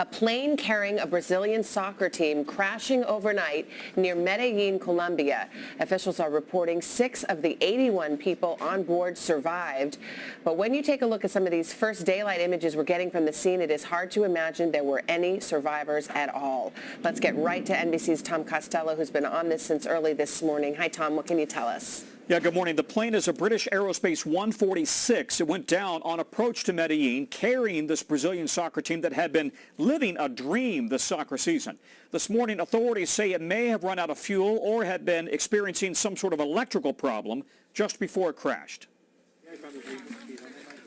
A plane carrying a Brazilian soccer team crashing overnight near Medellin, Colombia. Officials are reporting 6 of the 81 people on board survived. But when you take a look at some of these first daylight images we're getting from the scene, it is hard to imagine there were any survivors at all. Let's get right to NBC's Tom Costello, who's been on this since early this morning. Hi, Tom. What can you tell us? Yeah, good morning. The plane is a British Aerospace 146. It went down on approach to Medellin, carrying this Brazilian soccer team that had been living a dream this soccer season. This morning, authorities say it may have run out of fuel or had been experiencing some sort of electrical problem just before it crashed.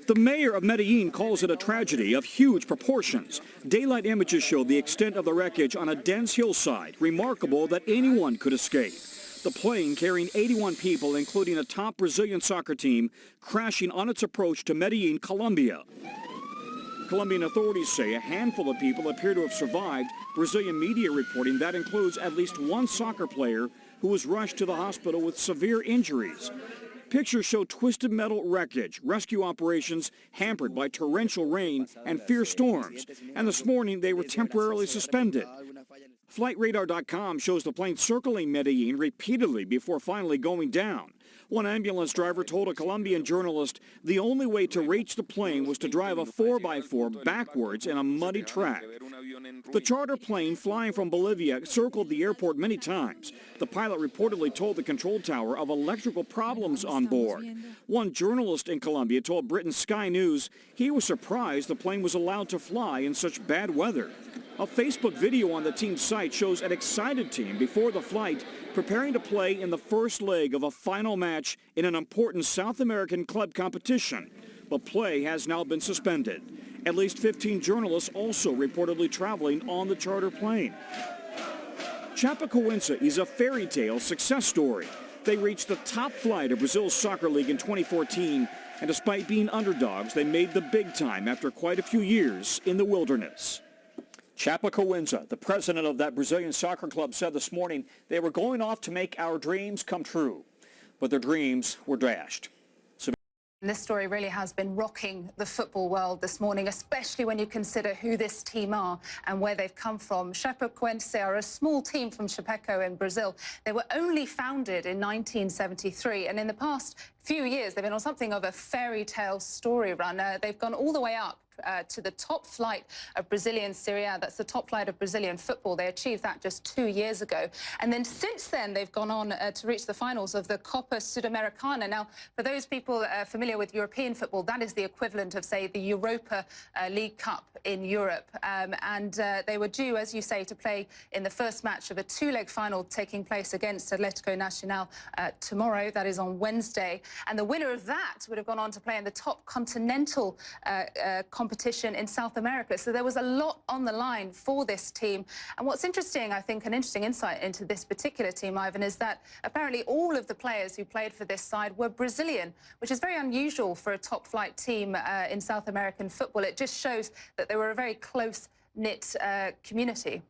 The mayor of Medellin calls it a tragedy of huge proportions. Daylight images show the extent of the wreckage on a dense hillside, remarkable that anyone could escape. The plane carrying 81 people, including a top Brazilian soccer team, crashing on its approach to Medellin, Colombia. Colombian authorities say a handful of people appear to have survived. Brazilian media reporting that includes at least one soccer player who was rushed to the hospital with severe injuries. Pictures show twisted metal wreckage, rescue operations hampered by torrential rain and fierce storms, and this morning they were temporarily suspended. FlightRadar.com shows the plane circling Medellin repeatedly before finally going down. One ambulance driver told a Colombian journalist the only way to reach the plane was to drive a 4x4 backwards in a muddy track. The charter plane flying from Bolivia circled the airport many times. The pilot reportedly told the control tower of electrical problems on board. One journalist in Colombia told Britain's Sky News he was surprised the plane was allowed to fly in such bad weather. A Facebook video on the team's site shows an excited team before the flight preparing to play in the first leg of a final match in an important South American club competition. But play has now been suspended. At least 15 journalists also reportedly traveling on the charter plane. Chapecoense is a fairy tale success story. They reached the top flight of Brazil's soccer league in 2014, and despite being underdogs, they made the big time after quite a few years in the wilderness. Chapecoense, the president of that Brazilian soccer club, said this morning they were going off to make our dreams come true, but their dreams were dashed. This story really has been rocking the football world this morning, especially when you consider who this team are and where they've come from. Chapecoense are a small team from Chapeco in Brazil. They were only founded in 1973, and in the past few years, they've been on something of a fairy tale story run. They've gone all the way up to the top flight of Brazilian Serie A. That's the top flight of Brazilian football. They achieved that just 2 years ago. And then since then, they've gone on to reach the finals of the Copa Sudamericana. Now, for those people familiar with European football, that is the equivalent of, say, the Europa League Cup in Europe. They were due, as you say, to play in the first match of a 2-leg final taking place against Atletico Nacional tomorrow. That is on Wednesday. And the winner of that would have gone on to play in the top continental competition in South America. So there was a lot on the line for this team. And what's interesting, I think, an interesting insight into this particular team, Ivan, is that apparently all of the players who played for this side were Brazilian, which is very unusual for a top-flight team in South American football. It just shows that they were a very close-knit community.